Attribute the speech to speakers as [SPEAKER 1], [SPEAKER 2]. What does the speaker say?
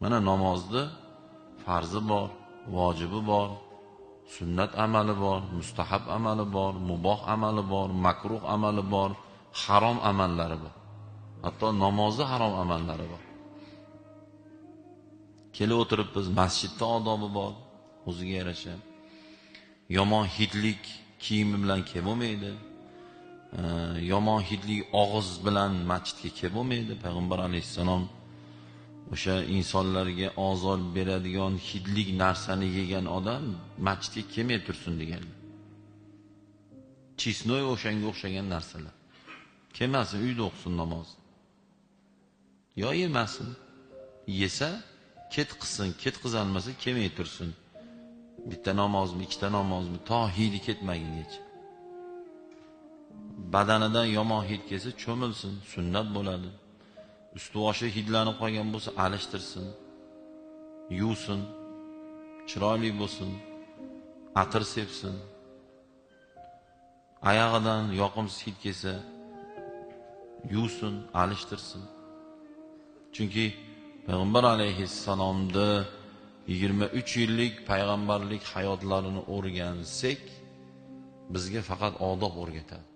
[SPEAKER 1] Mana namozni farzi bor, vojibi bor, sunnat amali bor, mustahab amali bor, muboh amali bor, makruh amali bor, harom amallari bor. Hatto namozni harom amallari bor. Kelib o'tirib biz masjidda odobi bor, o'ziga yarasha. Yomon hidlik kiyimi bilan kelib bo'lmaydi. Yomon hidlik og'iz bilan masjidga kelib bo'lmaydi. Payg'ambar alayhissalom o'sha insonlarga ozor beradigan hidlik narsani yegan odam masjidga kelmay tursin deganlar. Chisnoy o'shanga o'xshagan narsalar. Kelmasin, uyda o'qisin namoz. Yo yemasin. Yesa ket qilsin, ket qilolmasa kelmay tursin. Bitta namozmi, ikkita namozmi, to hidi ketmagungacha. Badanidan yomon hid kelsa cho'milsin, sunnat bo'ladi. Usti-boshi hidlanib qolgan bo'lsa alishtirsin, yuvsin, chiroyli bo'lsin, atir sepsin. Oyog'idan yoqimsiz hid kelsa yuvsin, alishtirsin. Chunki Payg'ambar alayhissalomda 23 yillik payg'ambarlik hayotlarini o'rgansak, bizga faqat odob o'rgatadi.